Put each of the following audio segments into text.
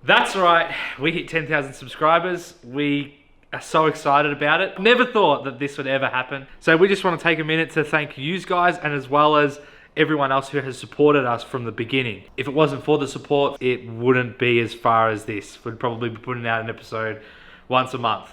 That's right, we hit 10,000 subscribers. We are so excited about it. Never thought that this would ever happen. So we just want to take a minute to thank you guys, and as well as everyone else who has supported us from the beginning. If it wasn't for the support, it wouldn't be as far as this. We'd probably be putting out an episode once a month.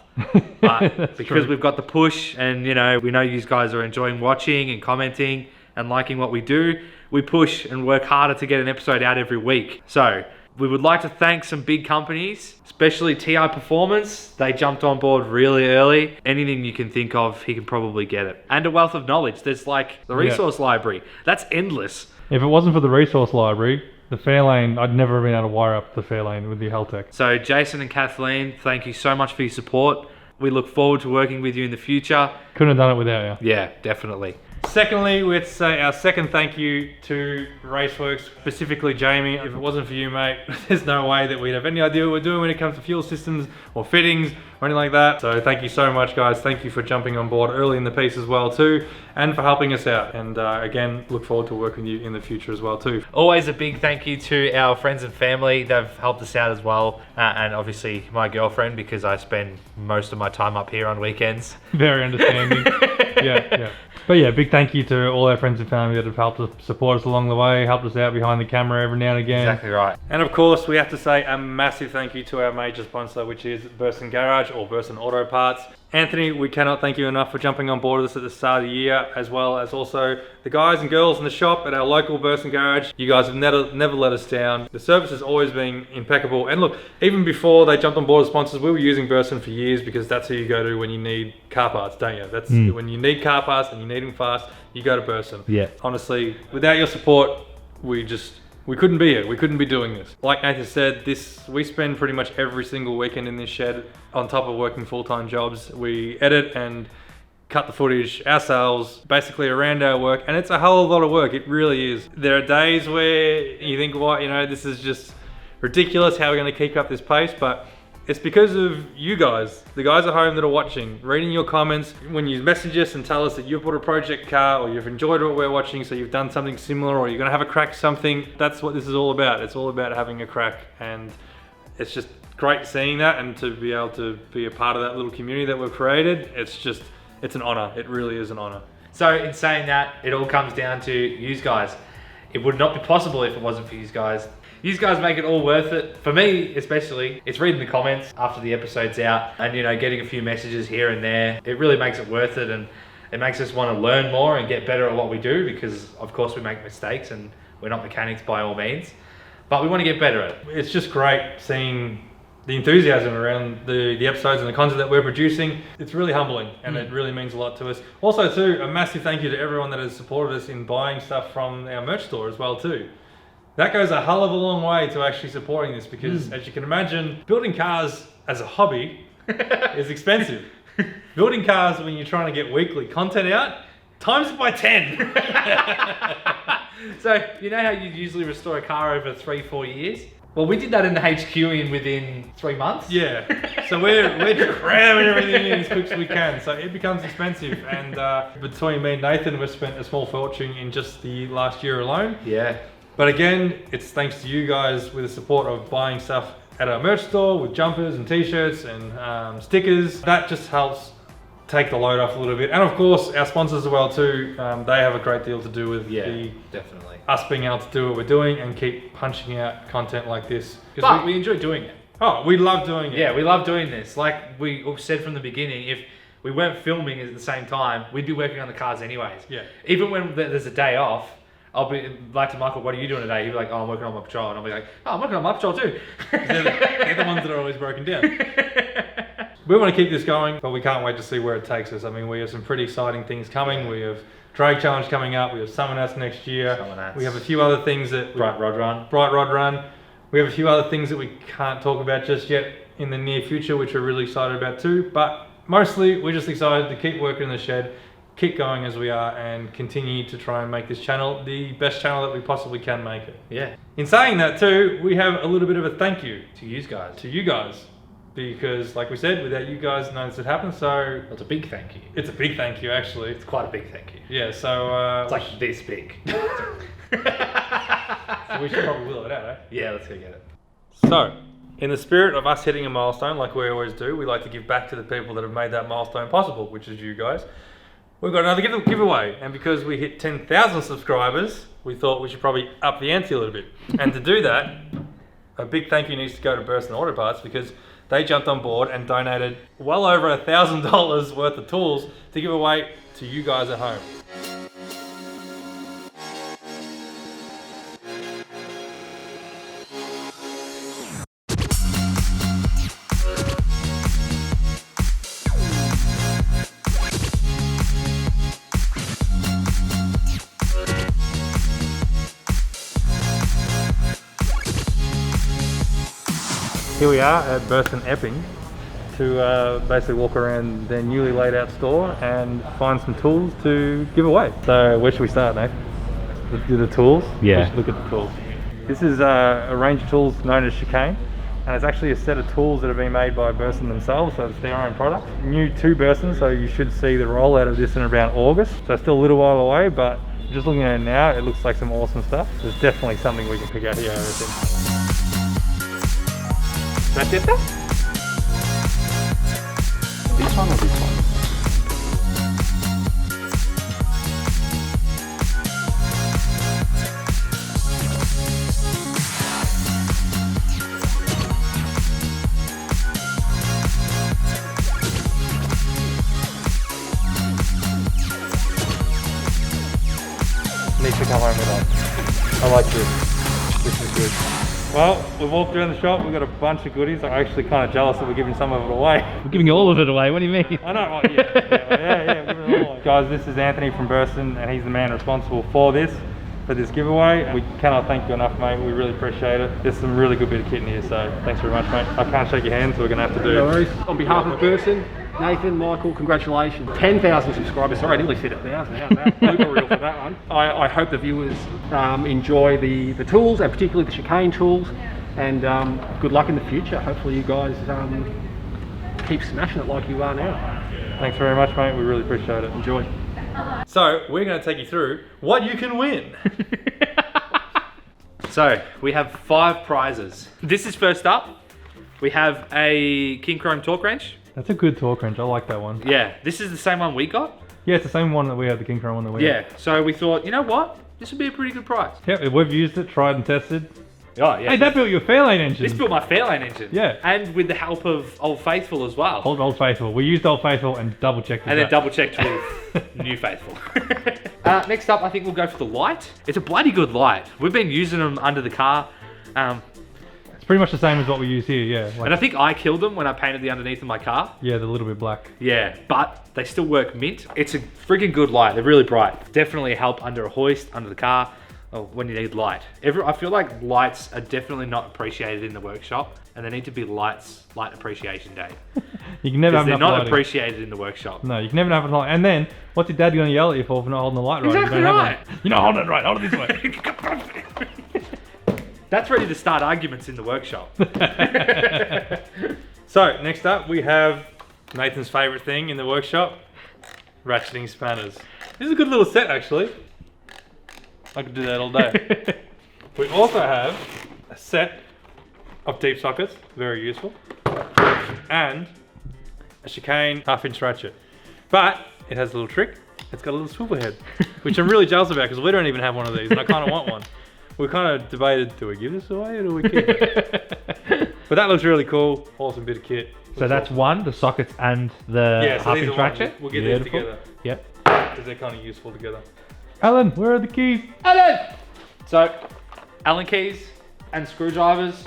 But because we've got the push, and we know you guys are enjoying watching and commenting and liking what we do, we push and work harder to get an episode out every week. So we would like to thank some big companies, especially Tiperformance. They jumped on board really early. Anything you can think of, he can probably get it. And a wealth of knowledge. There's like the resource library. That's endless. If it wasn't for the resource library, the Fairlane, I'd never have been able to wire up the Fairlane with the Heltec. So Jason and Kathleen, thank you so much for your support. We look forward to working with you in the future. Couldn't have done it without you. Yeah, definitely. Secondly, we'd say our second thank you to Raceworks, specifically Jamie. If it wasn't for you, mate, there's no way that we'd have any idea what we're doing when it comes to fuel systems or fittings or anything like that. So thank you so much, guys. Thank you for jumping on board early in the piece as well too, and for helping us out. And again, look forward to working with you in the future as well too. Always a big thank you to our friends and family. They've helped us out as well. And obviously my girlfriend, because I spend most of my time up here on weekends. Very understanding. yeah. But yeah, big thank you to all our friends and family that have helped us support us along the way, helped us out behind the camera every now and again. Exactly right. And of course, we have to say a massive thank you to our major sponsor, which is Burson Garage or Burson Auto Parts. Anthony, we cannot thank you enough for jumping on board with us at the start of the year, as well as also the guys and girls in the shop at our local Burson Garage. You guys have never let us down. The service has always been impeccable. And look, even before they jumped on board as sponsors, we were using Burson for years, because that's who you go to when you need car parts, don't you? That's when you need car parts and you need them fast, you go to Burson. Yeah. Honestly, without your support, we couldn't be here. We couldn't be doing this. Like Nathan said, we spend pretty much every single weekend in this shed on top of working full-time jobs. We edit and cut the footage ourselves, basically around our work, and it's a hell of a lot of work. It really is. There are days where you think, this is just ridiculous. How are we going to keep up this pace? But it's because of you guys, the guys at home that are watching, reading your comments. When you message us and tell us that you've bought a project car or you've enjoyed what we're watching, so you've done something similar or you're gonna have a crack at something, that's what this is all about. It's all about having a crack, and it's just great seeing that and to be able to be a part of that little community that we've created. It's an honor. It really is an honor. So in saying that, it all comes down to you guys. It would not be possible if it wasn't for you guys. You guys make it all worth it. For me, especially, it's reading the comments after the episode's out and, getting a few messages here and there. It really makes it worth it, and it makes us want to learn more and get better at what we do, because of course we make mistakes and we're not mechanics by all means, but we want to get better at it. It's just great seeing the enthusiasm around the episodes and the content that we're producing. It's really humbling, and it really means a lot to us. Also too, a massive thank you to everyone that has supported us in buying stuff from our merch store as well too. That goes a hell of a long way to actually supporting this, because as you can imagine, building cars as a hobby is expensive. Building cars when you're trying to get weekly content out, times it by 10. So, you know how you usually restore a car over 3-4 years? Well, we did that in the HQ within 3 months. Yeah, so we're cramming everything in as quick as we can, so it becomes expensive. And between me and Nathan, we've spent a small fortune in just the last year alone. Yeah. But again, it's thanks to you guys with the support of buying stuff at our merch store with jumpers and t-shirts and stickers. That just helps take the load off a little bit. And of course, our sponsors as well too, they have a great deal to do with definitely us being able to do what we're doing and keep punching out content like this. But we enjoy doing it. Oh, we love doing it. Yeah, we love doing this. Like we said from the beginning, if we weren't filming at the same time, we'd be working on the cars anyways. Yeah. Even when there's a day off, I'll be like to Michael, what are you doing today? He'll be like, oh, I'm working on my patrol. And I'll be like, oh, I'm working on my patrol too. They're the ones that are always broken down. We want to keep this going, but we can't wait to see where it takes us. I mean, we have some pretty exciting things coming. We have Drag Challenge coming up. We have Summonats next year. We have a few other things that... Bright Rod Run. We have a few other things that we can't talk about just yet in the near future, which we're really excited about too. But mostly, we're just excited to keep working in the shed, keep going as we are, and continue to try and make this channel the best channel that we possibly can make it. Yeah. In saying that too, we have a little bit of a thank you to you guys. To you guys. Because like we said, without you guys, none of this would happen, so... It's a big thank you. It's a big thank you, actually. It's quite a big thank you. Yeah, so... it's like this big. So we should probably wheel it out, eh? Yeah, let's go get it. So, In the spirit of us hitting a milestone, like we always do, we like to give back to the people that have made that milestone possible, which is you guys. We've got another giveaway, and because we hit 10,000 subscribers, we thought we should probably up the ante a little bit. And to do that, a big thank you needs to go to Burson Auto Parts, because they jumped on board and donated well over $1,000 worth of tools to give away to you guys at home. Here we are at Burson Epping to basically walk around their newly laid out store and find some tools to give away. So where should we start, Nate? Let's do the tools. Yeah. Let's look at the tools. This is a range of tools known as Chicane, and it's actually a set of tools that have been made by Burson themselves, so it's their own product. New to Burson, so you should see the rollout of this in around August. So it's still a little while away, but just looking at it now, it looks like some awesome stuff. There's definitely something we can pick out here, I reckon. Ratchetta? This one or this one? Need to come home with us. I like this. This is good. Well, we've walked around the shop, we've got a bunch of goodies. I'm actually kind of jealous that we're giving some of it away. We're giving all of it away. What do you mean? I know, well, yeah, we're giving it all away. Guys, this is Anthony from Burson, and he's the man responsible for this giveaway. We cannot thank you enough, mate. We really appreciate it. There's some really good bit of kit in here, so thanks very much, mate. I can't shake your hand, so we're gonna have to do. No worries. On behalf of Burson, Nathan, Michael, congratulations. 10,000 subscribers. Sorry, I nearly said 1,000. How's that? Blooper reel for that one. I hope the viewers enjoy the tools, and particularly the Chicane tools. And good luck in the future. Hopefully you guys keep smashing it like you are now. Thanks very much, mate. We really appreciate it. Enjoy. So we're going to take you through what you can win. So we have 5 prizes. This is first up. We have a King Chrome torque wrench. That's a good torque wrench. I like that one. Yeah, this is the same one we got. Yeah, it's the same one that we had, the King Chrome one that we had. Yeah, so we thought, you know what? This would be a pretty good price. Yeah, we've used it, tried and tested. Oh, yeah. Hey, that built your Fairlane engine. This built my Fairlane engine. Yeah. And with the help of Old Faithful as well. Old Faithful. We used Old Faithful and double checked. And then double checked with New Faithful. Next up, I think we'll go for the light. It's a bloody good light. We've been using them under the car. It's pretty much the same as what we use here, yeah. Like, And I think I killed them when I painted the underneath of my car. yeah, they're a little bit black. Yeah, but they still work mint. It's a friggin' good light. They're really bright. Definitely help under a hoist, under the car. Oh, when you need light. I feel like lights are definitely not appreciated in the workshop, and there need to be light appreciation day. You can never have They're enough not lighting. appreciated in the workshop. No, you can never have enough light. And then, what's your dad going to yell at you for not holding the light right? Exactly You don't have right. one. You're not holding it right, hold it this way. That's ready to start arguments in the workshop. So, next up we have Nathan's favourite thing in the workshop, ratcheting spanners. This is a good little set actually. I could do that all day. We also have a set of deep sockets, very useful, and a Chicane 1/2-inch ratchet. But it has a little trick. It's got a little swivel head, which I'm really jealous about because we don't even have one of these, and I kind of want one. We kind of debated, do we give this away or do we keep it? But that looks really cool. Awesome bit of kit. So that's one, the sockets and the Yeah, so these 1/2-inch are ones. ratchet. We'll get these together Yep. because they're kind of useful together. Alan, where are the keys? Allen! So, Allen keys and screwdrivers.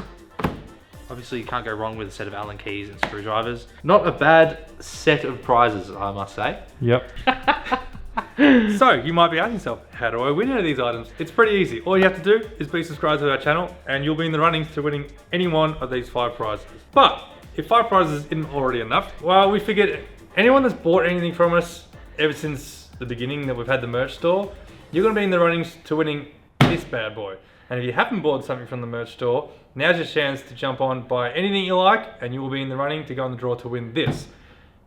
Obviously, you can't go wrong with a set of Allen keys and screwdrivers. Not a bad set of prizes, I must say. Yep. So, you might be asking yourself, how do I win any of these items? It's pretty easy. All you have to do is be subscribed to our channel and you'll be in the running to winning any one of these 5 prizes. But, if 5 prizes isn't already enough, well, we figured anyone that's bought anything from us ever since the beginning that we've had the merch store, you're going to be in the runnings to winning this bad boy. And if you haven't bought something from the merch store, now's your chance to jump on, buy anything you like, and you will be in the running to go in the draw to win this.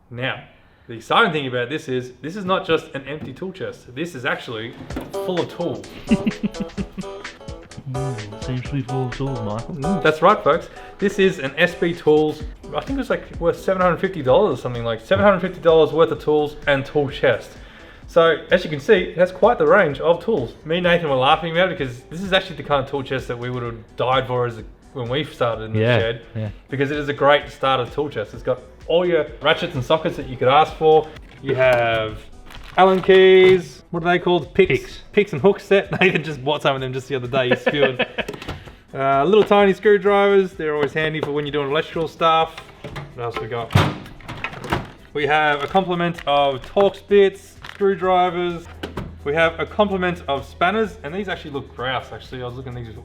Now, the exciting thing about this is not just an empty tool chest. This is actually full of tools. Seems to be full of tools, Michael. That's right, folks. This is an SB Tools, I think it was like worth $750 or something, like $750 worth of tools and tool chest. So, as you can see, it has quite the range of tools. Me and Nathan were laughing about it because this is actually the kind of tool chest that we would have died for when we started in the shed. Yeah. Because it is a great starter tool chest. It's got all your ratchets and sockets that you could ask for. You have Allen keys, what are they called? Picks and hook set. Nathan just bought some of them just the other day. He spilled. Little tiny screwdrivers. They're always handy for when you're doing electrical stuff. What else we got? We have a complement of Torx bits, screwdrivers. We have a complement of spanners, and these actually look grouse. Actually, I was looking at these.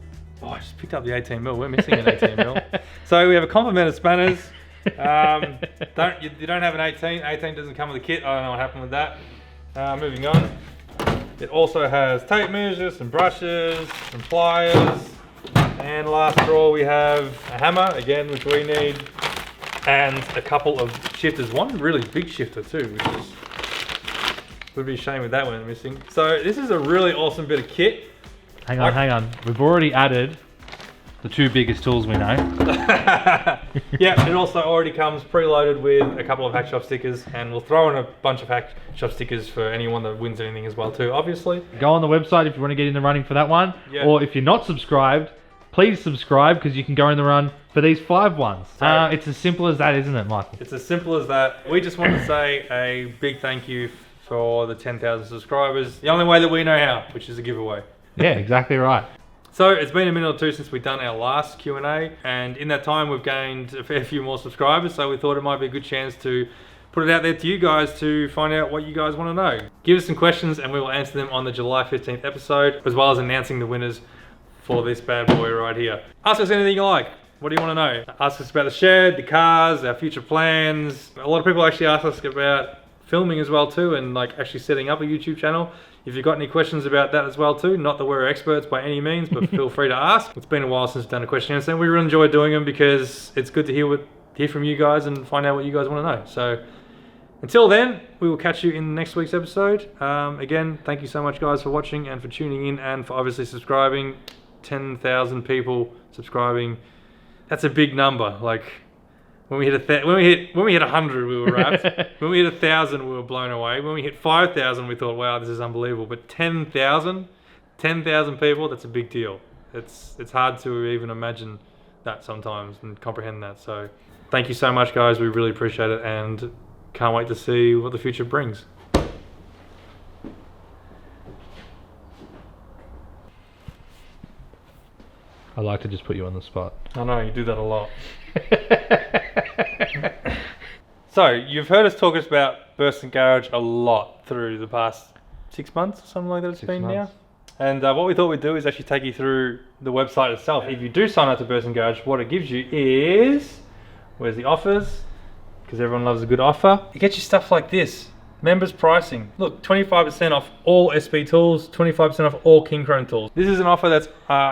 Oh, I just picked up the 18mm. We're missing an 18mm. So we have a complement of spanners. You don't have an 18. 18 doesn't come with a kit. I don't know what happened with that. Moving on. It also has tape measures, some brushes, some pliers, and last drawer we have a hammer again, which we need, and a couple of shifters. One really big shifter too, which is would be a shame with that one missing. So this is a really awesome bit of kit. Hang on. We've already added the two biggest tools we know. Yeah, it also already comes preloaded with a couple of Hackshop stickers, and we'll throw in a bunch of Hackshop stickers for anyone that wins anything as well too, obviously. Go on the website if you want to get in the running for that one. Yeah. Or if you're not subscribed, please subscribe because you can go in the run for these 5 ones. So- It's as simple as that, isn't it, Michael? It's as simple as that. We just want to say a big thank you for the 10,000 subscribers. The only way that we know how, which is a giveaway. Yeah, exactly right. So it's been a minute or two since we've done our last Q&A, and in that time we've gained a fair few more subscribers, so we thought it might be a good chance to put it out there to you guys to find out what you guys want to know. Give us some questions and we will answer them on the July 15th episode, as well as announcing the winners for this bad boy right here. Ask us anything you like. What do you want to know? Ask us about the shed, the cars, our future plans. A lot of people actually ask us about filming as well too, and like actually setting up a YouTube channel. If you've got any questions about that as well too, not that we're experts by any means, but feel free to ask. It's been a while since we've done a question answer, and we really enjoy doing them because it's good to hear from you guys and find out what you guys want to know. So until then, we will catch you in next week's episode. Again, thank you so much guys for watching and for tuning in and for obviously subscribing. 10,000 people subscribing. That's a big number. Like when we hit 100, we were wrapped. When we hit 1,000, we were blown away. When we hit 5,000, we thought, wow, this is unbelievable. But 10,000 people, that's a big deal. It's hard to even imagine that sometimes and comprehend that. So thank you so much, guys. We really appreciate it and can't wait to see what the future brings. I like to just put you on the spot. I know, you do that a lot. So, you've heard us talk about Burst and Garage a lot through the past 6 months or something like that it's been now. And what we thought we'd do is actually take you through the website itself. If you do sign up to Burst and Garage, what it gives you is... Where's the offers? Because everyone loves a good offer. It gets you stuff like this. Members pricing. Look, 25% off all SB tools, 25% off all King Chrome tools. This is an offer that's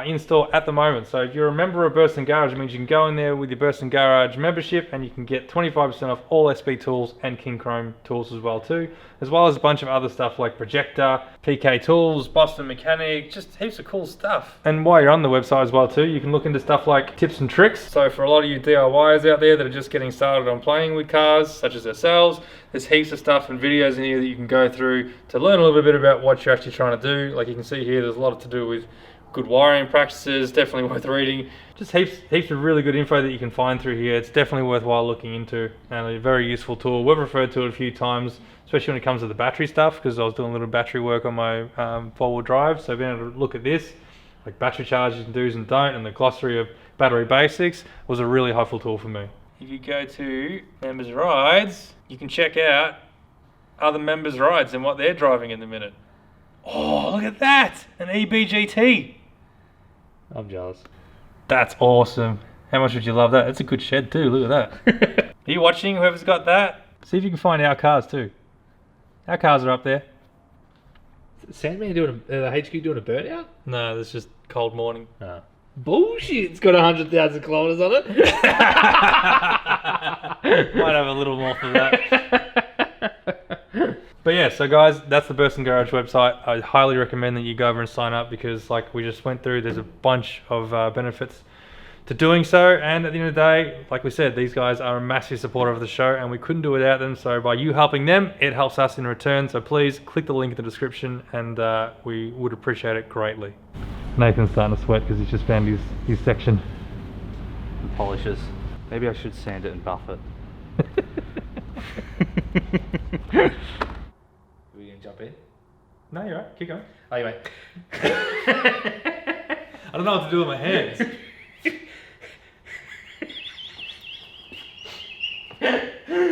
in store at the moment. So if you're a member of Burst and Garage, it means you can go in there with your Burst and Garage membership and you can get 25% off all SB tools and King Chrome tools as well too. As well as a bunch of other stuff like Projector, PK Tools, Boston Mechanic, just heaps of cool stuff. And while you're on the website as well too, you can look into stuff like tips and tricks. So for a lot of you DIYers out there that are just getting started on playing with cars, such as ourselves, there's heaps of stuff and videos in here that you can go through to learn a little bit about what you're actually trying to do. Like you can see here, there's a lot to do with good wiring practices, definitely worth reading. Just heaps of really good info that you can find through here. It's definitely worthwhile looking into and a very useful tool. We've referred to it a few times, especially when it comes to the battery stuff, because I was doing a little battery work on my four-wheel drive. So being able to look at this, like battery charges and do's and don't, and the glossary of battery basics was a really helpful tool for me. If you go to members rides, you can check out other members rides and what they're driving in the minute. Oh, look at that! An EBGT. I'm jealous. That's awesome. How much would you love that? It's a good shed too, look at that. Are you watching, whoever's got that? See if you can find our cars too. Our cars are up there. Sandman doing the HQ doing a burnout? No, it's just cold morning. No. Bullshit, it's got 100,000 kilometers on it. Might have a little more for that. But yeah, so guys, that's the Burst and Garage website. I highly recommend that you go over and sign up because, like we just went through, there's a bunch of benefits to doing so. And at the end of the day, like we said, these guys are a massive supporter of the show and we couldn't do it without them. So by you helping them, it helps us in return. So please click the link in the description and we would appreciate it greatly. Nathan's starting to sweat because he's just found his section. And polishes. Maybe I should sand it and buff it. Are we going to jump in? No, you're right. Keep going. Oh, you wait. I don't know what to do with my hands.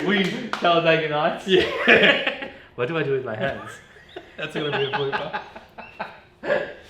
We Talladega Nights? Yeah. What do I do with my hands? That's going to be a blooper.